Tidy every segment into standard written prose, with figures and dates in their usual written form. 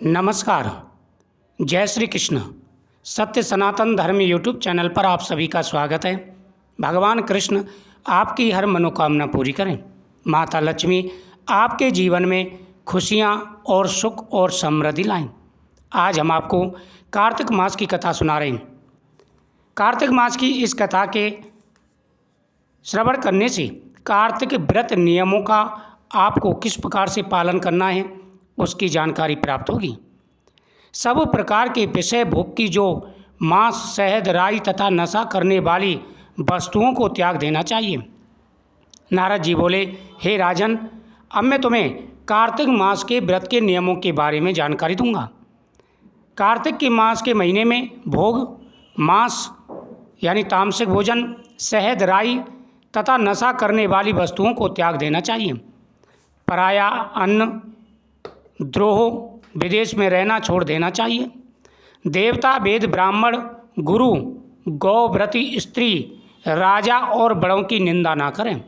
नमस्कार। जय श्री कृष्ण। सत्य सनातन धर्म यूट्यूब चैनल पर आप सभी का स्वागत है। भगवान कृष्ण आपकी हर मनोकामना पूरी करें। माता लक्ष्मी आपके जीवन में खुशियाँ और सुख और समृद्धि लाएं। आज हम आपको कार्तिक मास की कथा सुना रहे हैं। कार्तिक मास की इस कथा के श्रवण करने से कार्तिक व्रत नियमों का आपको किस प्रकार से पालन करना है उसकी जानकारी प्राप्त होगी। सब प्रकार के विषय भोग की जो मांस, शहद, राई तथा नशा करने वाली वस्तुओं को त्याग देना चाहिए। नारद जी बोले, हे राजन, अब मैं तुम्हें कार्तिक मास के व्रत के नियमों के बारे में जानकारी दूंगा। कार्तिक के मास के महीने में भोग, मांस यानी तामसिक भोजन, शहद, राई तथा नशा करने वाली वस्तुओं को त्याग देना चाहिए। पराया अन्न, द्रोह, विदेश में रहना छोड़ देना चाहिए। देवता, वेद, ब्राह्मण, गुरु, गौव्रती स्त्री, राजा और बड़ों की निंदा ना करें।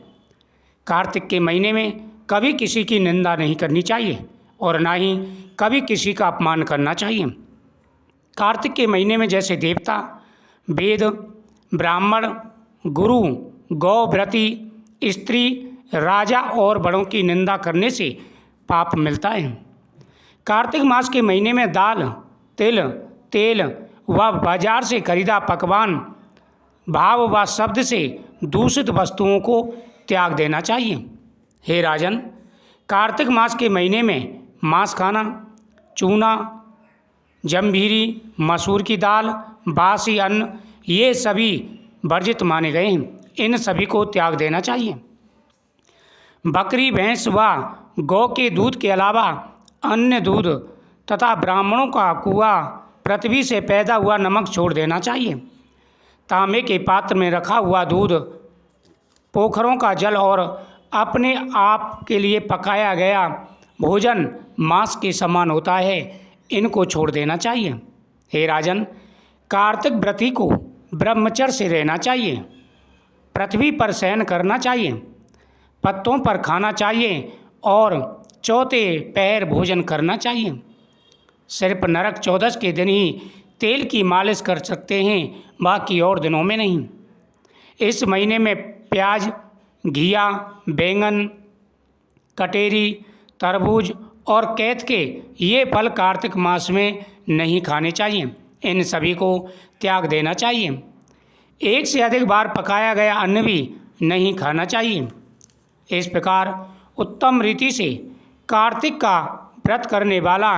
कार्तिक के महीने में कभी किसी की निंदा नहीं करनी चाहिए और ना ही कभी किसी का अपमान करना चाहिए। कार्तिक के महीने में जैसे देवता, वेद, ब्राह्मण, गुरु, गौव्रती स्त्री, राजा और बड़ों की निंदा करने से पाप मिलता है। कार्तिक मास के महीने में दाल, तिल, तेल व बाजार से खरीदा पकवान, भाव व शब्द से दूषित वस्तुओं को त्याग देना चाहिए। हे राजन, कार्तिक मास के महीने में मांस खाना, चूना, जम्भीरी, मसूर की दाल, बासी अन्न ये सभी वर्जित माने गए हैं। इन सभी को त्याग देना चाहिए। बकरी, भैंस व गौ के दूध के अलावा अन्य दूध तथा ब्राह्मणों का कुआ, पृथ्वी से पैदा हुआ नमक छोड़ देना चाहिए। तांबे के पात्र में रखा हुआ दूध, पोखरों का जल और अपने आप के लिए पकाया गया भोजन मांस के समान होता है, इनको छोड़ देना चाहिए। हे राजन, कार्तिक व्रती को ब्रह्मचर्य से रहना चाहिए। पृथ्वी पर शयन करना चाहिए, पत्तों पर खाना चाहिए और चौथे पहर भोजन करना चाहिए। सिर्फ नरक चौदस के दिन ही तेल की मालिश कर सकते हैं, बाकी और दिनों में नहीं। इस महीने में प्याज, घिया, बैंगन, कटेरी, तरबूज और कैथ के ये फल कार्तिक मास में नहीं खाने चाहिए। इन सभी को त्याग देना चाहिए। एक से अधिक बार पकाया गया अन्न भी नहीं खाना चाहिए। इस प्रकार उत्तम रीति से कार्तिक का व्रत करने वाला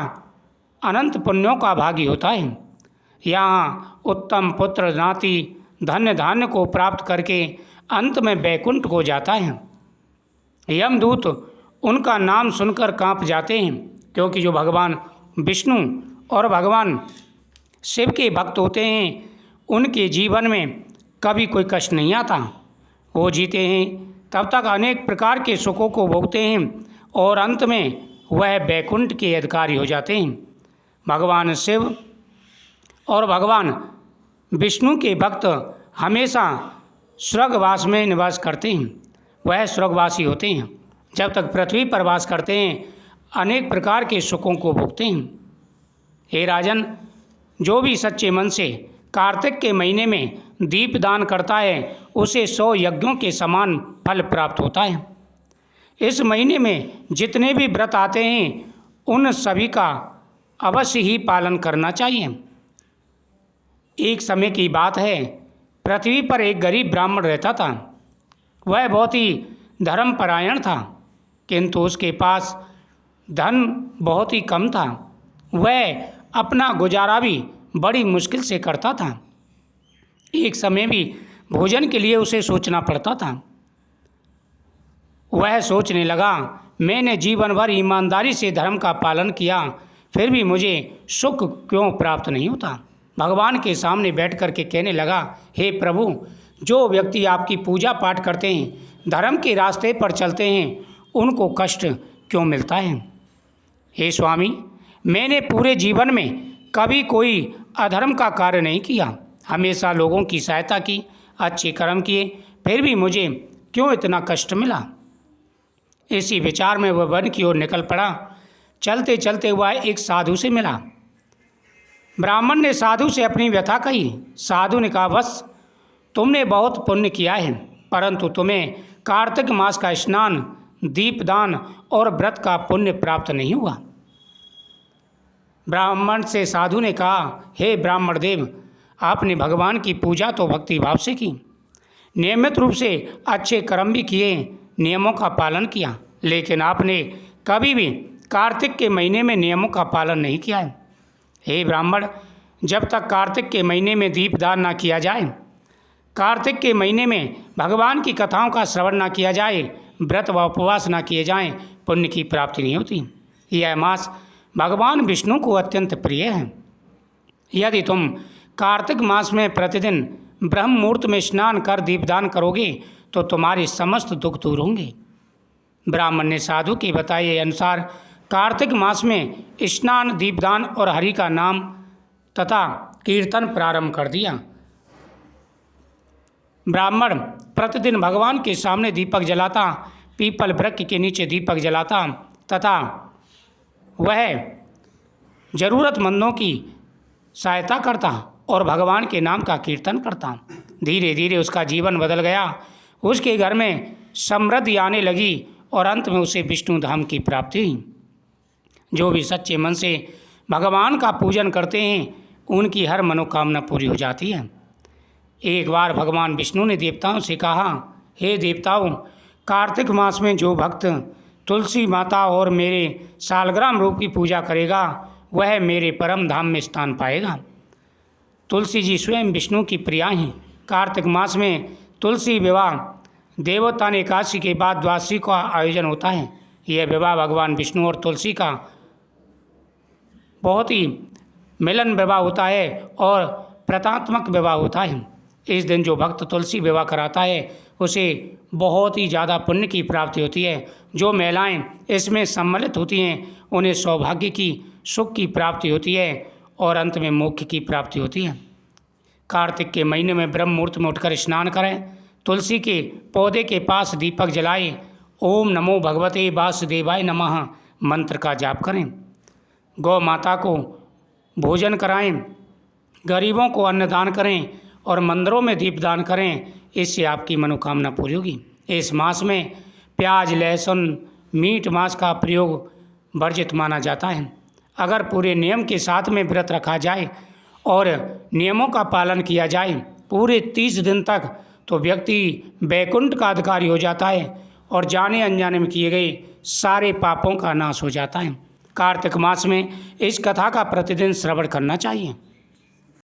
अनंत पुण्यों का भागी होता है। यहाँ उत्तम पुत्र, नाती, धन्य धान्य को प्राप्त करके अंत में वैकुंठ को जाता है। यमदूत उनका नाम सुनकर कांप जाते हैं, क्योंकि जो भगवान विष्णु और भगवान शिव के भक्त होते हैं उनके जीवन में कभी कोई कष्ट नहीं आता। वो जीते हैं तब तक अनेक प्रकार के सुखों को भोगते हैं और अंत में वह वैकुंठ के अधिकारी हो जाते हैं। भगवान शिव और भगवान विष्णु के भक्त हमेशा स्वर्गवास में निवास करते हैं। वह स्वर्गवासी होते हैं। जब तक पृथ्वी पर वास करते हैं अनेक प्रकार के सुखों को भोगते हैं। हे राजन, जो भी सच्चे मन से कार्तिक के महीने में दीपदान करता है उसे 100 यज्ञों के समान फल प्राप्त होता है। इस महीने में जितने भी व्रत आते हैं उन सभी का अवश्य ही पालन करना चाहिए। एक समय की बात है, पृथ्वी पर एक गरीब ब्राह्मण रहता था। वह बहुत ही धर्मपरायण था, किंतु उसके पास धन बहुत ही कम था। वह अपना गुजारा भी बड़ी मुश्किल से करता था। एक समय भी भोजन के लिए उसे सोचना पड़ता था। वह सोचने लगा, मैंने जीवन भर ईमानदारी से धर्म का पालन किया, फिर भी मुझे सुख क्यों प्राप्त नहीं होता। भगवान के सामने बैठ कर के कहने लगा, हे प्रभु, जो व्यक्ति आपकी पूजा पाठ करते हैं, धर्म के रास्ते पर चलते हैं, उनको कष्ट क्यों मिलता है। हे स्वामी, मैंने पूरे जीवन में कभी कोई अधर्म का कार्य नहीं किया, हमेशा लोगों की सहायता की, अच्छे कर्म किए, फिर भी मुझे क्यों इतना कष्ट मिला। इसी विचार में वह वन की ओर निकल पड़ा। चलते चलते वह एक साधु से मिला। ब्राह्मण ने साधु से अपनी व्यथा कही। साधु ने कहा, बस तुमने बहुत पुण्य किया है, परंतु तुम्हें कार्तिक मास का स्नान, दीपदान और व्रत का पुण्य प्राप्त नहीं हुआ। ब्राह्मण से साधु ने कहा, हे ब्राह्मण देव, आपने भगवान की पूजा तो भक्ति भाव से की, नियमित रूप से अच्छे कर्म भी किए, नियमों का पालन किया, लेकिन आपने कभी भी कार्तिक के महीने में नियमों का पालन नहीं किया है। हे ब्राह्मण, जब तक कार्तिक के महीने में दीपदान ना किया जाए, कार्तिक के महीने में भगवान की कथाओं का श्रवण ना किया जाए, व्रत व उपवास ना किए जाएं, पुण्य की प्राप्ति नहीं होती। यह मास भगवान विष्णु को अत्यंत प्रिय है। यदि तुम कार्तिक मास में प्रतिदिन ब्रह्म मुहूर्त में स्नान कर दीपदान करोगे तो तुम्हारे समस्त दुख दूर होंगे। ब्राह्मण ने साधु के बताए अनुसार कार्तिक मास में स्नान, दीपदान और हरि का नाम तथा कीर्तन प्रारंभ कर दिया। ब्राह्मण प्रतिदिन भगवान के सामने दीपक जलाता, पीपल वृक्ष के नीचे दीपक जलाता तथा वह जरूरतमंदों की सहायता करता और भगवान के नाम का कीर्तन करता। धीरे धीरे उसका जीवन बदल गया। उसके घर में समृद्धि आने लगी और अंत में उसे विष्णु धाम की प्राप्ति हुई। जो भी सच्चे मन से भगवान का पूजन करते हैं, उनकी हर मनोकामना पूरी हो जाती है। एक बार भगवान विष्णु ने देवताओं से कहा, हे देवताओं, कार्तिक मास में जो भक्त तुलसी माता और मेरे सालग्राम रूप की पूजा करेगा, वह मेरे परम धाम में स्थान पाएगा। तुलसी जी स्वयं विष्णु की प्रिया हैं। कार्तिक मास में तुलसी विवाह देवोत्थान एकादशी के बाद द्वादशी का आयोजन होता है। यह विवाह भगवान विष्णु और तुलसी का बहुत ही मिलन विवाह होता है और प्रतात्मक विवाह होता है। इस दिन जो भक्त तुलसी विवाह कराता है उसे बहुत ही ज़्यादा पुण्य की प्राप्ति होती है। जो महिलाएं इसमें सम्मिलित होती हैं उन्हें सौभाग्य की, सुख की प्राप्ति होती है और अंत में मोक्ष की प्राप्ति होती है। कार्तिक के महीने में ब्रह्म मुहूर्त में उठकर स्नान करें, तुलसी के पौधे के पास दीपक जलाएं, ओम नमो भगवते वासुदेवाय नमः मंत्र का जाप करें, गौ माता को भोजन कराएं, गरीबों को अन्नदान करें और मंदिरों में दीपदान करें। इससे आपकी मनोकामना पूरी होगी। इस मास में प्याज, लहसुन, मीट मांस का प्रयोग वर्जित माना जाता है। अगर पूरे नियम के साथ में व्रत रखा जाए और नियमों का पालन किया जाए पूरे 30 दिन तक, तो व्यक्ति वैकुंठ का अधिकारी हो जाता है और जाने अनजाने में किए गए सारे पापों का नाश हो जाता है। कार्तिक मास में इस कथा का प्रतिदिन श्रवण करना चाहिए।